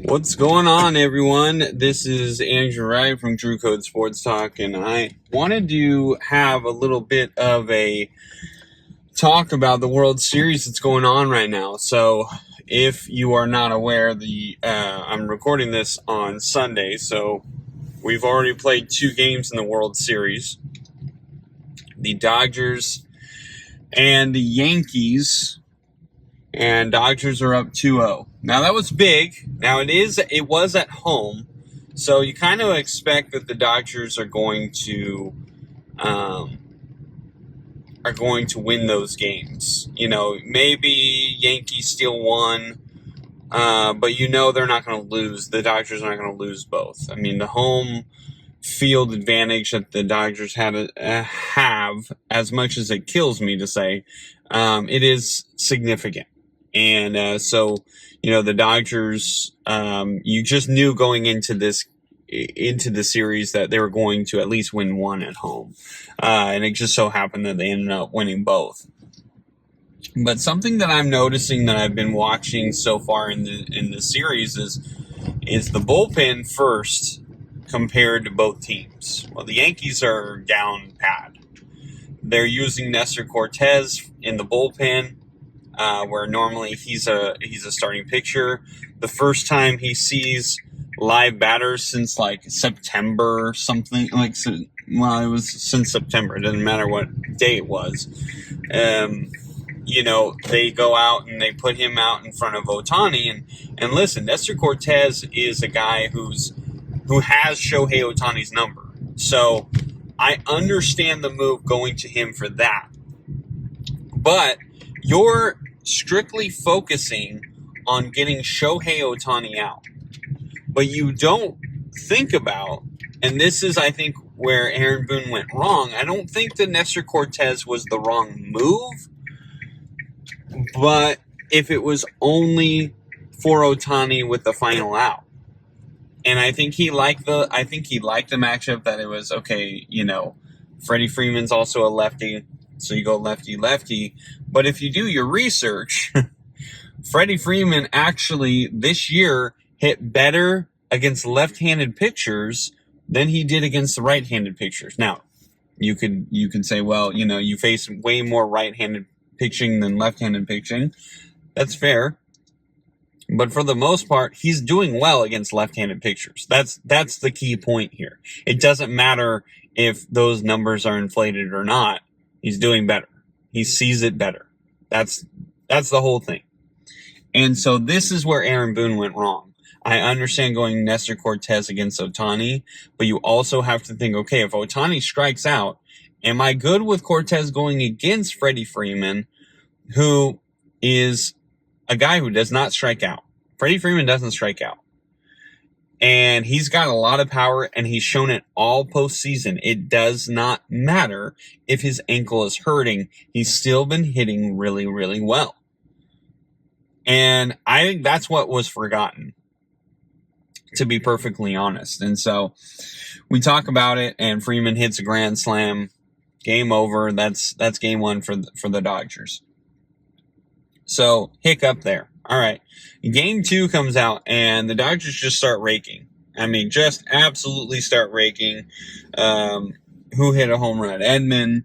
What's going on, everyone? This is Andrew Wright from Drew Code Sports Talk, and I wanted to have a little bit of a talk about the World Series that's going on right now. So, if you are not aware, I'm recording this on Sunday, so we've already played 2 games in the World Series. The Dodgers and the Yankees, and Dodgers are up 2-0. Now, that was big. Now, it was at home, so you kind of expect that the Dodgers are going to win those games. You know, maybe Yankees steal one, but they're not going to lose. The Dodgers are not going to lose both. I mean, the home field advantage that the Dodgers have, as much as it kills me to say, it is significant. And so, the Dodgers, you just knew going into the series that they were going to at least win one at home. And it just so happened that they ended up winning both. But something that I'm noticing that I've been watching so far in the series is the bullpen first compared to both teams. Well, the Yankees are down pat. They're using Nestor Cortes in the bullpen, where normally he's a starting pitcher. The first time he sees live batters since September or something, it was since September. It doesn't matter what day it was. They go out and they put him out in front of Ohtani. And listen, Nestor Cortes is a guy who has Shohei Ohtani's number. So I understand the move going to him for that. But you're strictly focusing on getting Shohei Ohtani out. But you don't think about, and this is, I think, where Aaron Boone went wrong. I don't think that Nestor Cortes was the wrong move. But if it was only for Ohtani with the final out. And I think he liked the matchup that it was, okay, Freddie Freeman's also a lefty, so you go lefty-lefty. But if you do your research, Freddie Freeman actually this year hit better against left-handed pitchers than he did against the right-handed pitchers. Now, you could say, well, you face way more right-handed pitching than left-handed pitching. That's fair. But for the most part, he's doing well against left-handed pitchers. That's the key point here. It doesn't matter if those numbers are inflated or not. He's doing better. He sees it better. That's the whole thing. And so this is where Aaron Boone went wrong. I understand going Nestor Cortes against Ohtani, but you also have to think, okay, if Ohtani strikes out, am I good with Cortes going against Freddie Freeman, who is a guy who does not strike out? Freddie Freeman doesn't strike out. And he's got a lot of power, and he's shown it all postseason. It does not matter if his ankle is hurting. He's still been hitting really, really well. And I think that's what was forgotten, to be perfectly honest. And so we talk about it, and Freeman hits a grand slam. Game over. That's game 1 for the Dodgers. So, hiccup there. All right. Game 2 comes out, and the Dodgers just start raking. I mean, just absolutely start raking. Who hit a home run? Edman,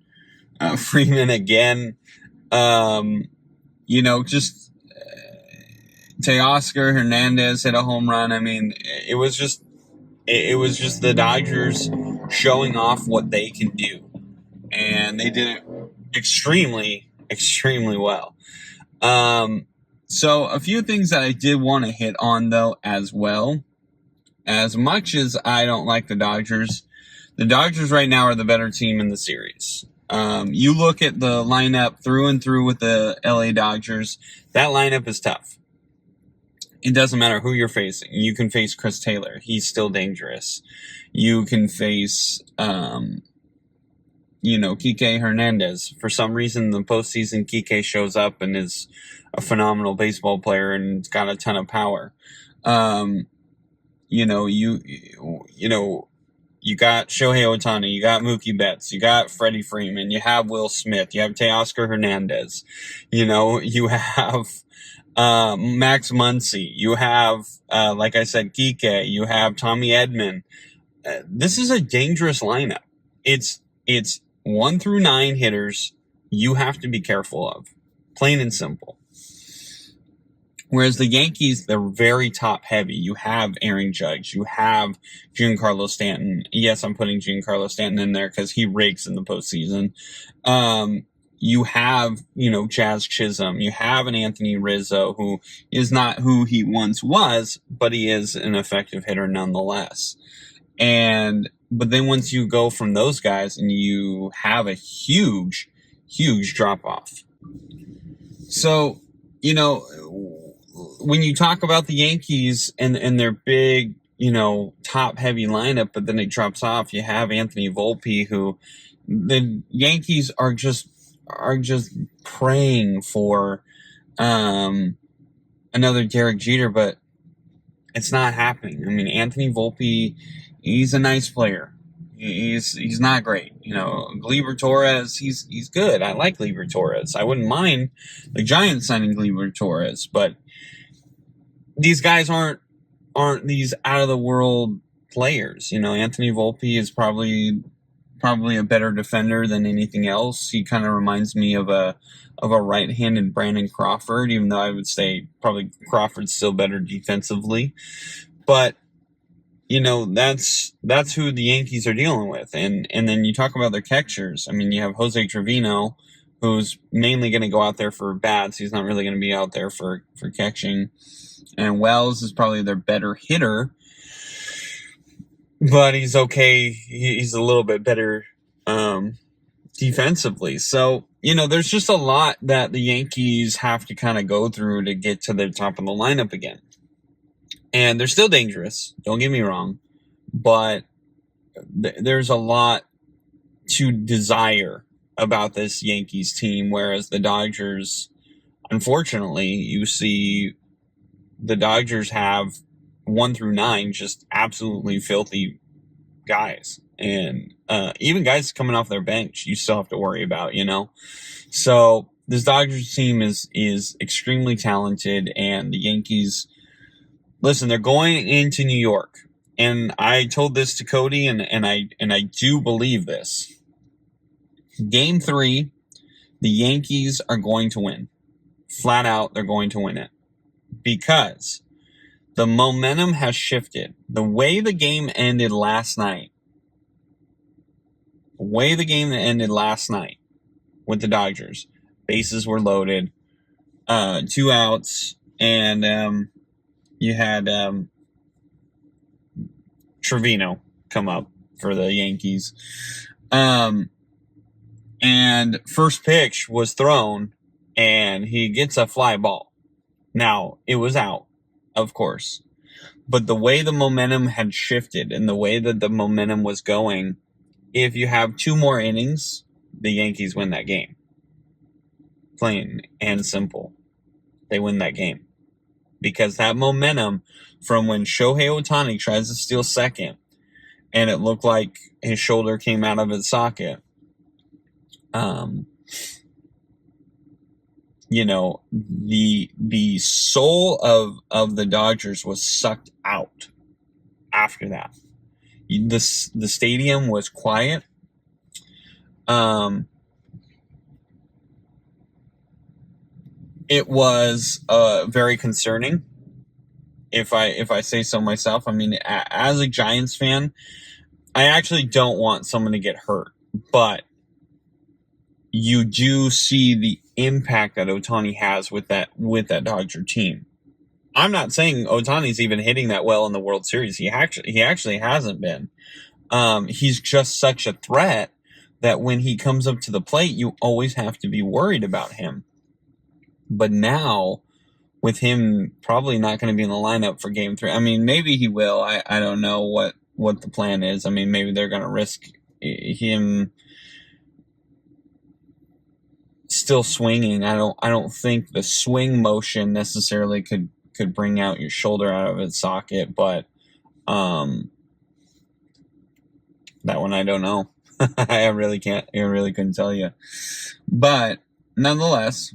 Freeman again. Teoscar Hernandez hit a home run. I mean, it was just the Dodgers showing off what they can do. And they did it extremely, extremely well. So a few things that I did want to hit on, though, as well. As much as I don't like the Dodgers right now are the better team in the series. You look at the lineup through and through with the LA Dodgers, that lineup is tough. It doesn't matter who you're facing. You can face Chris Taylor. He's still dangerous. You can face, Kike Hernandez. For some reason, in the postseason, Kike shows up and is a phenomenal baseball player and it's got a ton of power. You You got Shohei Ohtani, you got Mookie Betts, you got Freddie Freeman, you have Will Smith, you have Teoscar Hernandez, you have Max Muncy, you have, like I said, Kike, you have Tommy Edman. This is a dangerous lineup. It's 1 through 9 hitters you have to be careful of. Plain and simple. Whereas the Yankees, they're very top heavy. You have Aaron Judge. You have Giancarlo Stanton. Yes, I'm putting Giancarlo Stanton in there because he rakes in the postseason. You have, Jazz Chisholm. You have an Anthony Rizzo who is not who he once was, but he is an effective hitter nonetheless. But then once you go from those guys and you have a huge, huge drop off. So, when you talk about the Yankees and their big, top heavy lineup, but then it drops off, you have Anthony Volpe, who the Yankees are just praying for another Derek Jeter, but it's not happening. I mean, Anthony Volpe, he's a nice player. He's not great. Gleyber Torres, he's good. I like Gleyber Torres. I wouldn't mind the Giants signing Gleyber Torres, but these guys aren't these out of the world players. Anthony Volpe is probably a better defender than anything else. He kind of reminds me of a right-handed Brandon Crawford, even though I would say probably Crawford's still better defensively. But that's who the Yankees are dealing with. And then you talk about their catchers. I mean, you have Jose Trevino, who's mainly going to go out there for bats. He's not really going to be out there for catching. And Wells is probably their better hitter, but he's okay. He's a little bit better defensively. So, there's just a lot that the Yankees have to kind of go through to get to the top of the lineup again. And they're still dangerous, don't get me wrong, but there's a lot to desire about this Yankees team, whereas the Dodgers, unfortunately, you see the Dodgers have 1 through 9 just absolutely filthy guys. And even guys coming off their bench, you still have to worry about, So this Dodgers team is extremely talented, and the Yankees, listen, they're going into New York. And I told this to Cody, and I do believe this. Game 3, the Yankees are going to win. Flat out, they're going to win it. Because the momentum has shifted. The way the game ended last night, with the Dodgers, bases were loaded, 2 outs, and you had Trevino come up for the Yankees. And first pitch was thrown, and he gets a fly ball. Now, it was out, of course. But the way the momentum had shifted and the way that the momentum was going, if you have 2 more innings, the Yankees win that game. Plain and simple. They win that game. Because that momentum from when Shohei Ohtani tries to steal second and it looked like his shoulder came out of its socket, the soul of the Dodgers was sucked out after that. The stadium was quiet. It was very concerning, if I say so myself. I mean, as a Giants fan, I actually don't want someone to get hurt, but you do see the impact that Ohtani has with that Dodger team. I'm not saying Ohtani's even hitting that well in the World Series. He actually hasn't been. He's just such a threat that when he comes up to the plate, you always have to be worried about him. But now, with him probably not going to be in the lineup for Game 3, I mean, maybe he will. I don't know what the plan is. I mean, maybe they're going to risk him still swinging. I don't think the swing motion necessarily could bring out your shoulder out of its socket, but That one I don't know. I really couldn't tell you. But nonetheless,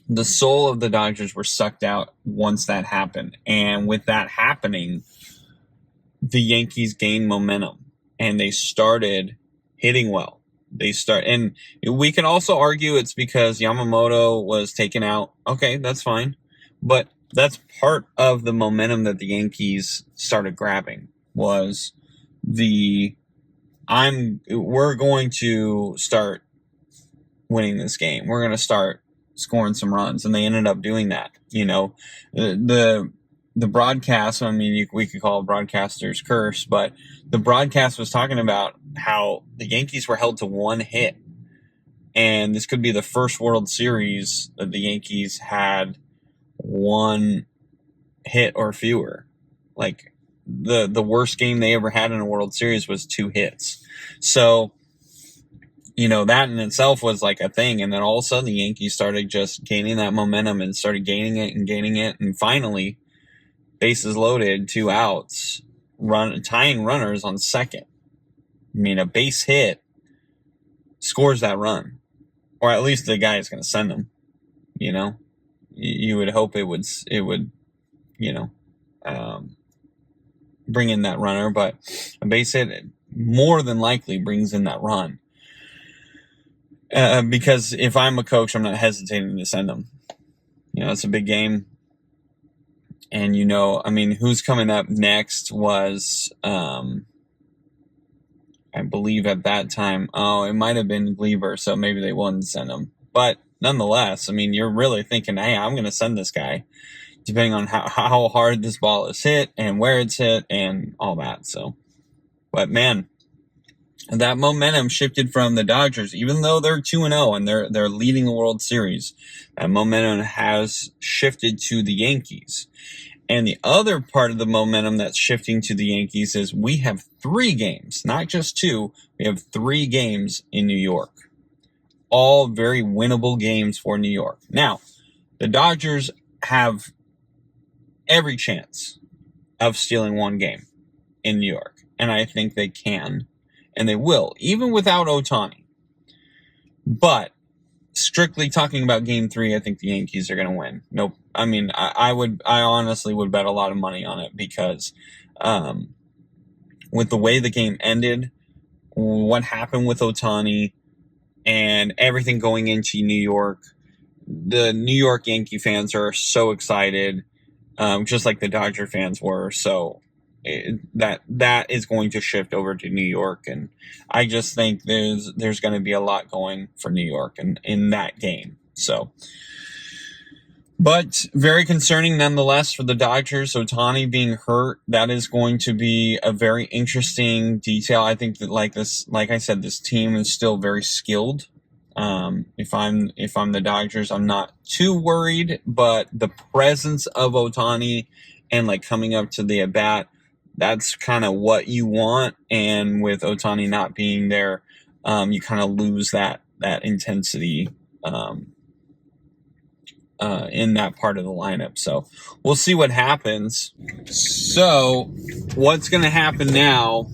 the soul of the Dodgers were sucked out once that happened. And with that happening, the Yankees gained momentum and they started hitting well. And we can also argue it's because Yamamoto was taken out. Okay, that's fine. But that's part of the momentum that the Yankees started grabbing was we're going to start winning this game. We're going to start scoring some runs, and they ended up doing that. The broadcast, I mean, we could call it broadcaster's curse, but the broadcast was talking about how the Yankees were held to one hit, and this could be the first World Series that the Yankees had one hit or fewer. Like, the worst game they ever had in a World Series was 2 hits. So, that in itself was like a thing. And then all of a sudden the Yankees started just gaining that momentum and started gaining it. And finally, bases loaded, 2 outs, tying runners on second. I mean, a base hit scores that run. Or at least the guy is going to send them. You would hope it would bring in that runner, but a base hit more than likely brings in that run. Because if I'm a coach, I'm not hesitating to send them. It's a big game. And, who's coming up next was, I believe at that time, it might have been Gleaver, so maybe they wouldn't send him. But nonetheless, you're really thinking, hey, I'm going to send this guy, depending on how hard this ball is hit and where it's hit and all that. So, but man, that momentum shifted from the Dodgers, even though they're 2-0 and they're leading the World Series. That momentum has shifted to the Yankees. And the other part of the momentum that's shifting to the Yankees is we have 3 games, not just 2. We have 3 games in New York. All very winnable games for New York. Now, the Dodgers have every chance of stealing 1 game in New York. And I think they can. And they will, even without Ohtani. But strictly talking about Game 3, I think the Yankees are going to win. Nope. I honestly would bet a lot of money on it because with the way the game ended, what happened with Ohtani, and everything going into New York, the New York Yankee fans are so excited, just like the Dodger fans were. So that is going to shift over to New York, and I just think there's going to be a lot going for New York in that game. So, but very concerning nonetheless for the Dodgers. Ohtani being hurt, that is going to be a very interesting detail. I think that like I said, this team is still very skilled. If I'm the Dodgers, I'm not too worried, but the presence of Ohtani and like coming up to the at bat, that's kind of what you want. And with Ohtani not being there, you kind of lose that intensity in that part of the lineup. So we'll see what happens. So what's going to happen now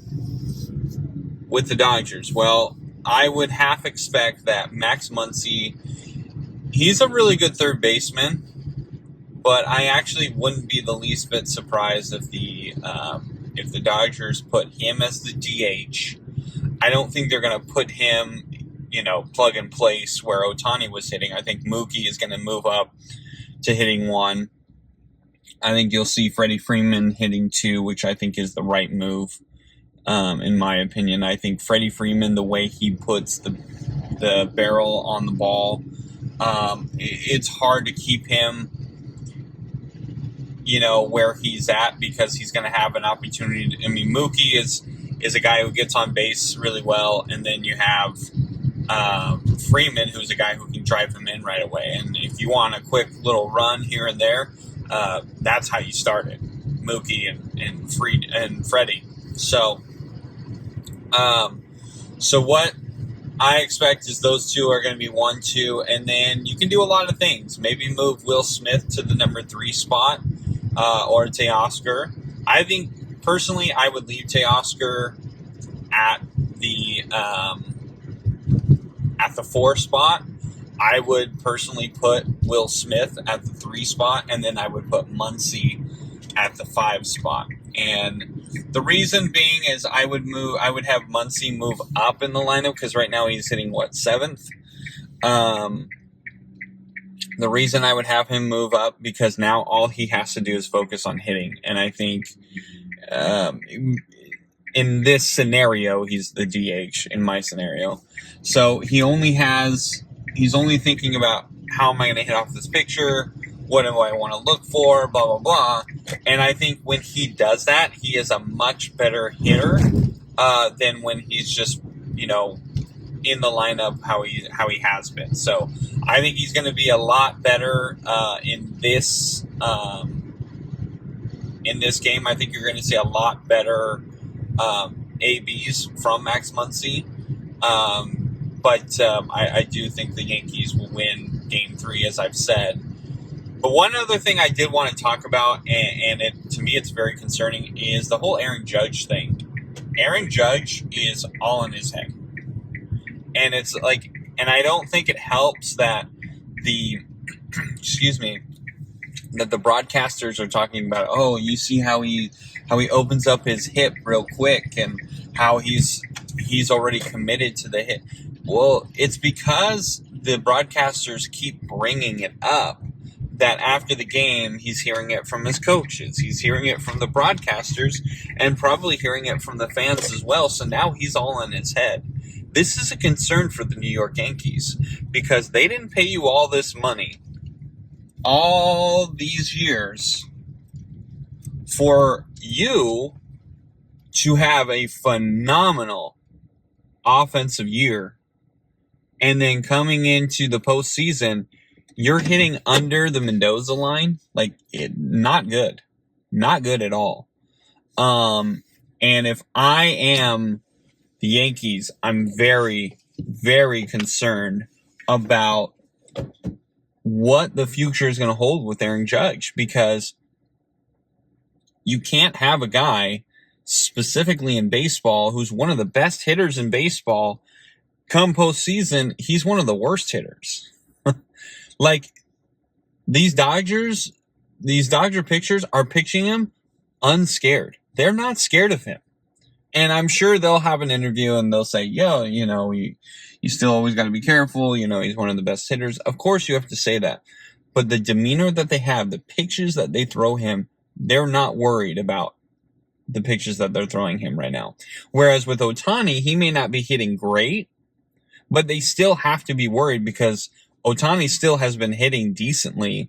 with the Dodgers? Well, I would half expect that Max Muncy, he's a really good third baseman, but I actually wouldn't be the least bit surprised if the Dodgers put him as the DH. I don't think they're going to put him, plug and place where Ohtani was hitting. I think Mookie is going to move up to hitting 1. I think you'll see Freddie Freeman hitting 2, which I think is the right move, in my opinion. I think Freddie Freeman, the way he puts the barrel on the ball, it's hard to keep him, where he's at, because he's going to have an opportunity to, Mookie is a guy who gets on base really well, and then you have Freeman, who's a guy who can drive him in right away. And if you want a quick little run here and there, that's how you start it, Mookie and Freddie. So what I expect is those two are going to be 1, 2, and then you can do a lot of things. Maybe move Will Smith to the number 3 spot, or Teoscar. I think personally, I would leave Teoscar at the 4 spot. I would personally put Will Smith at the 3 spot, and then I would put Muncy at the 5 spot. And the reason being is I would have Muncy move up in the lineup because right now he's hitting 7th. The reason I would have him move up because now all he has to do is focus on hitting, and I think in this scenario he's the DH in my scenario. So he's only thinking about how am I going to hit off this pitcher? What do I want to look for? Blah, blah, blah. And I think when he does that, he is a much better hitter than when he's just, in the lineup how he has been. So I think he's going to be a lot better in this game. I think you're going to see a lot better ABs from Max Muncy. But I do think the Yankees will win Game 3, as I've said. But one other thing I did want to talk about, and to me it's very concerning, is the whole Aaron Judge thing. Aaron Judge is all in his head. And it's like, and I don't think it helps that the broadcasters are talking about, oh, you see how he opens up his hip real quick and how he's already committed to the hit. Well, it's because the broadcasters keep bringing it up that after the game, he's hearing it from his coaches. He's hearing it from the broadcasters and probably hearing it from the fans as well. So now he's all in his head. This is a concern for the New York Yankees because they didn't pay you all this money all these years for you to have a phenomenal offensive year, and then coming into the postseason, you're hitting under the Mendoza line. Not good at all. And if I am the Yankees, I'm very, very concerned about what the future is going to hold with Aaron Judge, because you can't have a guy, specifically in baseball, who's one of the best hitters in baseball. Come postseason, he's one of the worst hitters. These Dodger pitchers are pitching him unscared. They're not scared of him. And I'm sure they'll have an interview and they'll say, you still always got to be careful. He's one of the best hitters. Of course you have to say that. But the demeanor that they have, the pitches that they throw him, they're not worried about the pitches that they're throwing him right now. Whereas with Ohtani, he may not be hitting great, but they still have to be worried because Ohtani still has been hitting decently.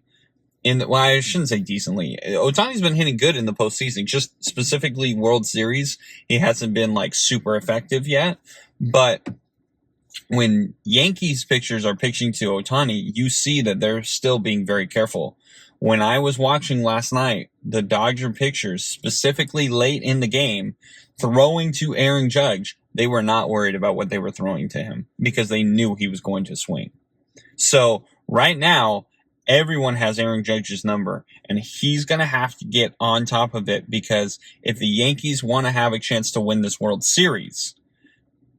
I shouldn't say decently. Ohtani's been hitting good in the postseason, just specifically World Series. He hasn't been super effective yet. But when Yankees pitchers are pitching to Ohtani, you see that they're still being very careful. When I was watching last night, the Dodger pitchers, specifically late in the game, throwing to Aaron Judge, they were not worried about what they were throwing to him because they knew he was going to swing. So right now, everyone has Aaron Judge's number, and he's going to have to get on top of it because if the Yankees want to have a chance to win this World Series,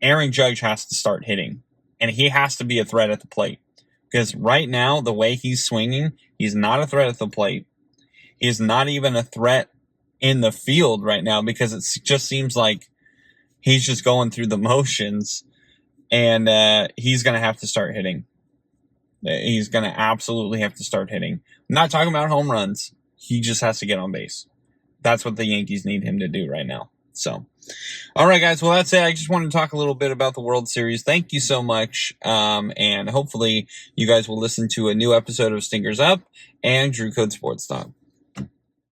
Aaron Judge has to start hitting, and he has to be a threat at the plate. Because right now, the way he's swinging, he's not a threat at the plate. He's not even a threat in the field right now because it just seems like he's just going through the motions, and he's going to have to start hitting. He's going to absolutely have to start hitting. I'm not talking about home runs. He just has to get on base. That's what the Yankees need him to do right now. So, all right, guys. Well, that's it. I just wanted to talk a little bit about the World Series. Thank you so much. And hopefully you guys will listen to a new episode of Stinkers Up and Drew Code Sports Talk.